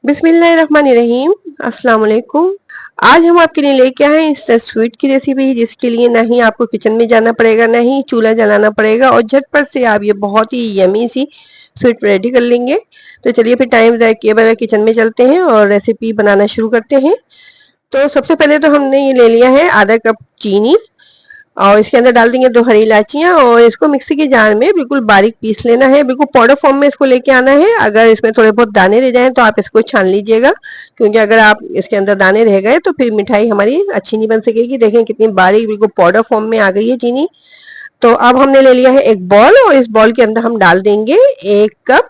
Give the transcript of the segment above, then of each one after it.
बिस्मिल्लाहिर्रहमानिर्रहीम। अस्सलाम वालेकुम। आज हम आपके लिए लेके आए हैं इंस्टेंट स्वीट की रेसिपी, जिसके लिए ना ही आपको किचन में जाना पड़ेगा, ना ही चूल्हा जलाना पड़ेगा और झटपट से आप ये बहुत ही यमी सी स्वीट रेडी कर लेंगे। तो चलिए फिर टाइम ज़ाया किए बगैर किचन में चलते हैं और रेसिपी बनाना शुरू करते हैं। तो सबसे पहले तो हमने ये ले लिया है आधा कप चीनी और इसके अंदर डाल देंगे 2 हरी इलायचियाँ और इसको मिक्सी के जार में बिल्कुल बारीक पीस लेना है। बिल्कुल पाउडर फॉर्म में इसको लेके आना है। अगर इसमें थोड़े बहुत दाने रह जाएँ तो आप इसको छान लीजिएगा, क्योंकि अगर आप इसके अंदर दाने रह गए तो फिर मिठाई हमारी अच्छी नहीं बन सकेगी। देखें कितनी बारीक बिल्कुल पाउडर फॉर्म में आ गई है चीनी। तो अब हमने ले लिया है एक बॉल और इस बॉल के अंदर हम डाल देंगे 1 कप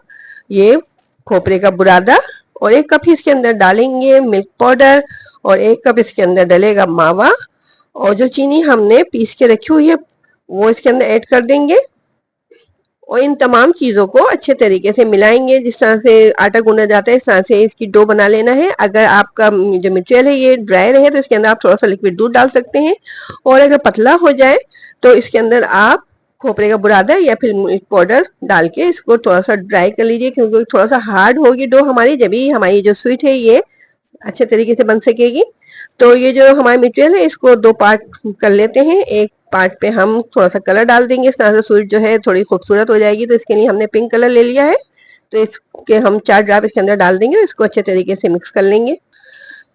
ये खोपरे का बुरादा और 1 कप ही इसके अंदर डालेंगे मिल्क पाउडर और 1 कप इसके अंदर डलेगा मावा और जो चीनी हमने पीस के रखी हुई है वो इसके अंदर ऐड कर देंगे और इन तमाम चीज़ों को अच्छे तरीके से मिलाएंगे। जिस तरह से आटा गूंदा जाता है इस तरह से इसकी डो बना लेना है। अगर आपका जो मटेरियल है ये ड्राई रहे तो इसके अंदर आप थोड़ा सा लिक्विड दूध डाल सकते हैं और अगर पतला हो जाए तो इसके अंदर आप खोपरे का बुरादा या फिर मिल्क पाउडर डाल के इसको थोड़ा सा ड्राई कर लीजिए, क्योंकि थोड़ा सा हार्ड होगी डो हमारी, जब भी हमारी जो स्वीट है ये अच्छे तरीके से बन सकेगी। तो ये जो हमारा मटेरियल है इसको 2 पार्ट कर लेते हैं। एक पार्ट पे हम थोड़ा सा कलर डाल देंगे, इस तरह से स्वीट जो है थोड़ी खूबसूरत हो जाएगी। तो इसके लिए हमने पिंक कलर ले लिया है। तो इसके हम 4 ड्रॉप इसके अंदर डाल देंगे, इसको अच्छे तरीके से मिक्स कर लेंगे।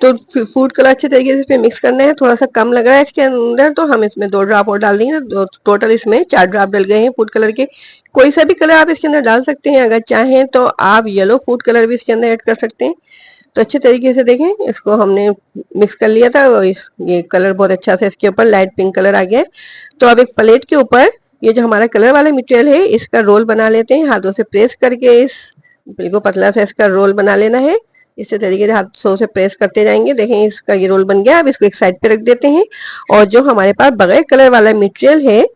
तो फूड कलर अच्छे तरीके से इसमें मिक्स करना है। थोड़ा सा कम लग रहा है इसके अंदर तो हम इसमें 2 ड्रॉप और डाल देंगे। टोटल इसमें 4 ड्रॉप डल गए हैं फूड कलर के। कोई सा भी कलर आप इसके अंदर डाल सकते हैं, अगर चाहें तो आप येलो फूड कलर भी इसके अंदर ऐड कर सकते हैं। तो अच्छे तरीके से देखें इसको हमने मिक्स कर लिया था और ये कलर बहुत अच्छा से इसके ऊपर लाइट पिंक कलर आ गया है। तो अब एक प्लेट के ऊपर ये जो हमारा कलर वाला मटेरियल है इसका रोल बना लेते हैं। हाथों से प्रेस करके इस बिल्कुल पतला सा इसका रोल बना लेना है। इसी तरीके से हाथों से प्रेस करते जाएंगे। देखें इसका ये रोल बन गया। अब इसको एक साइड पे रख देते हैं और जो हमारे पास बगैर कलर वाला मटेरियल है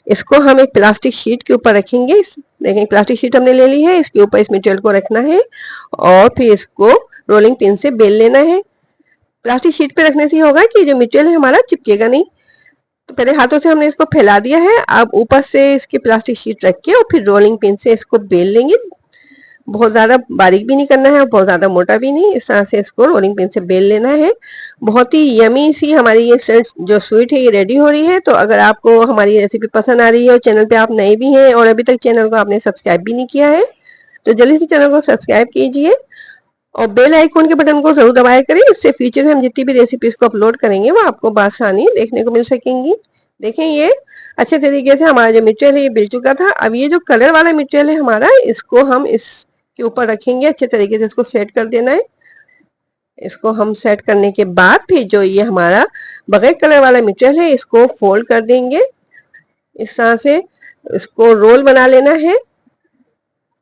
इसको हम एक प्लास्टिक शीट के ऊपर रखेंगे। देखें प्लास्टिक शीट हमने ले ली है, इसके ऊपर इस मटेरियल को रखना है और फिर इसको रोलिंग पिन से बेल लेना है। प्लास्टिक शीट पे रखने से होगा कि जो मटेरियल है हमारा चिपकेगा नहीं। तो पहले हाथों से हमने इसको फैला दिया है। अब ऊपर से इसकी प्लास्टिक शीट रख के और फिर रोलिंग पिन से इसको बेल लेंगे। बहुत ज़्यादा बारीक भी नहीं करना है और बहुत ज़्यादा मोटा भी नहीं, इस तरह से इसको रोलिंग पिन से बेल लेना है। बहुत ही यमी सी हमारी ये जो स्वीट है ये रेडी हो रही है। तो अगर आपको हमारी रेसिपी पसंद आ रही है और चैनल पे आप नए भी हैं और अभी तक चैनल को आपने सब्सक्राइब भी नहीं किया है तो जल्दी से चैनल को सब्सक्राइब कीजिए और बेल आइकॉन के बटन को जरूर दबाया करें। इससे फ्यूचर में हम जितनी भी रेसिपीज को अपलोड करेंगे वो आपको बआसानी देखने को मिल सकेंगी। देखें ये अच्छे तरीके से हमारा जो मटेरियल है ये बिल चुका था। अब ये जो कलर वाला मटेरियल है हमारा इसको हम इसके ऊपर रखेंगे। अच्छे तरीके से इसको सेट कर देना है। इसको हम सेट करने के बाद फिर जो ये हमारा बगैर कलर वाला मटेरियल है इसको फोल्ड कर देंगे। इस तरह से इसको रोल बना लेना है।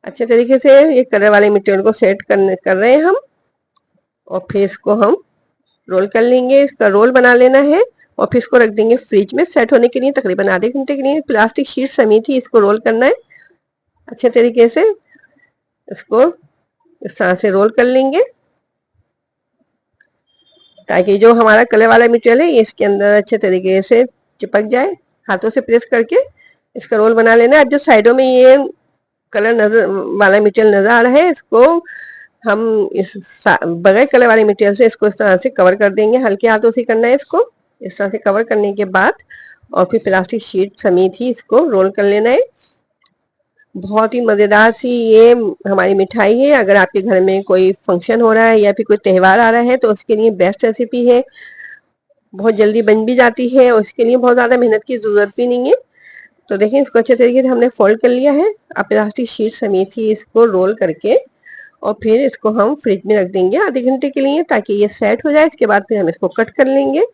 अच्छे तरीके से ये कलर वाले मटेरियल को सेट कर रहे हैं हम और फिर इसको हम रोल कर लेंगे। इसका रोल बना लेना है और फिर इसको रख देंगे फ्रिज में सेट होने के लिए तकरीबन आधे घंटे के लिए। प्लास्टिक शीट समेत ही इसको रोल करना है। अच्छे तरीके से इसको इस तरह से रोल कर लेंगे ताकि जो हमारा कलर वाला मटेरियल है इसके अंदर अच्छे तरीके से चिपक जाए। हाथों से प्रेस करके इसका रोल बना लेना है। अब जो साइडों में ये कलर नजर वाला मटेरियल नजर आ रहा है इसको हम इस बगैर कलर वाले मटेरियल से इसको इस तरह से कवर कर देंगे। हल्के हाथों से करना है इसको। इस तरह से कवर करने के बाद और फिर प्लास्टिक शीट समेत ही इसको रोल कर लेना है। बहुत ही मज़ेदार सी ये हमारी मिठाई है। अगर आपके घर में कोई फंक्शन हो रहा है या फिर कोई त्यौहार आ रहा है तो उसके लिए बेस्ट रेसिपी है। बहुत जल्दी बन भी जाती है और इसके लिए बहुत ज़्यादा मेहनत की ज़रूरत भी नहीं है। तो देखिए इसको अच्छे तरीके से हमने फोल्ड कर लिया है। अब प्लास्टिक शीट समेत ही इसको रोल करके और फिर इसको हम फ्रिज में रख देंगे आधे घंटे के लिए ताकि ये सेट हो जाए। इसके बाद फिर हम इसको कट कर लेंगे।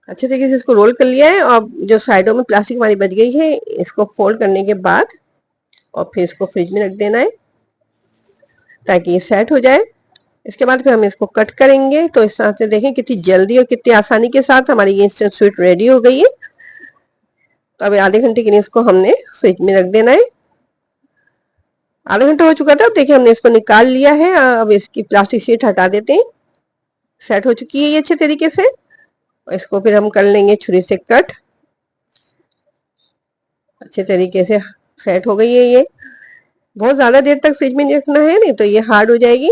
अच्छे तरीके से इसको रोल कर लिया है और जो साइडों में प्लास्टिक हमारी बच गई है इसको फोल्ड करने के बाद और फिर इसको फ्रिज में रख देना है ताकि ये सेट हो जाए। इसके बाद फिर हम इसको कट करेंगे। तो इस तरह से देखें कितनी जल्दी और कितनी आसानी के साथ हमारी ये इंस्टेंट स्वीट रेडी हो गई है। तो अभी आधे घंटे के लिए इसको हमने फ्रिज में रख देना है। आधा घंटा हो चुका था। अब देखिए हमने इसको निकाल लिया है। अब इसकी प्लास्टिक शीट हटा देते हैं। सेट हो चुकी है ये अच्छे तरीके से। इसको फिर हम कर लेंगे छुरी से कट। अच्छे तरीके से सेट हो गई है ये। बहुत ज्यादा देर तक फ्रिज में नहीं रखना है, नहीं तो ये हार्ड हो जाएगी।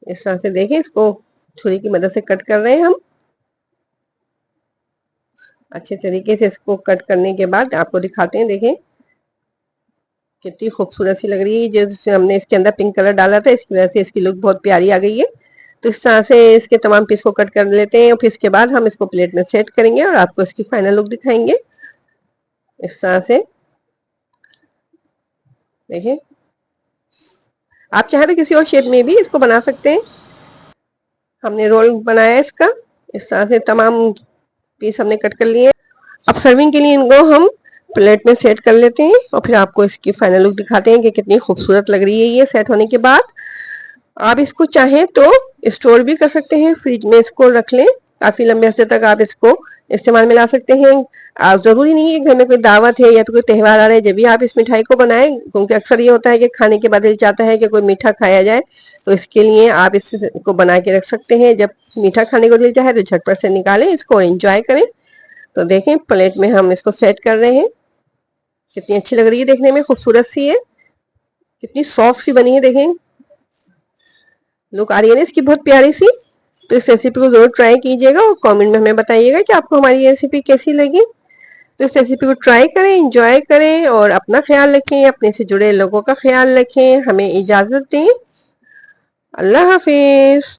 इस तरह से देखिए, इसको छुरी की मदद से कट कर रहे हैं हम। अच्छे तरीके से इसको कट करने के बाद आपको दिखाते हैं। देखें कितनी खूबसूरत सी लग रही है। जैसे हमने इसके अंदर पिंक कलर डाला था, इसकी वजह से इसकी लुक बहुत प्यारी आ गई है। तो इस तरह से इसके तमाम पीस को कट कर लेते हैं और फिर इसके बाद हम इसको प्लेट में सेट करेंगे और आपको इसकी फाइनल लुक दिखाएंगे। इस तरह से देखिए, आप चाहे तो किसी और शेप में भी इसको बना सकते हैं। हमने रोल बनाया है इसका। इस तरह से तमाम पीस हमने कट कर लिए। अब सर्विंग के लिए इनको हम प्लेट में सेट कर लेते हैं और फिर आपको इसकी फाइनल लुक दिखाते हैं कि कितनी खूबसूरत लग रही है ये सेट होने के बाद। आप इसको चाहें तो स्टोर भी कर सकते हैं, फ्रिज में इसको रख लें, काफी लंबे अरसे तक आप इसको इस्तेमाल में ला सकते हैं। जरूरी नहीं है घर में कोई दावत है या फिर कोई त्यौहार आ रहा है जब भी आप इस मिठाई को बनाएं, क्योंकि अक्सर ये होता है कि खाने के बाद दिल चाहता है कि कोई मीठा खाया जाए। तो इसके लिए आप इसको बना के रख सकते हैं। जब मीठा खाने को दिल चाहे तो झटपट से निकालें इसको, एंजॉय करें। तो देखें प्लेट में हम इसको सेट कर रहे हैं। कितनी अच्छी लग रही है, देखने में खूबसूरत सी है, कितनी सॉफ्ट सी बनी है। देखें लुक आ रही है ना इसकी बहुत प्यारी सी। तो इस रेसिपी को जरूर ट्राई कीजिएगा और कमेंट में हमें बताइएगा कि आपको हमारी रेसिपी कैसी लगी। तो इस रेसिपी को ट्राई करें, एंजॉय करें और अपना ख्याल रखें, अपने से जुड़े लोगों का ख्याल रखें। हमें इजाजत दें। अल्लाह हाफिज।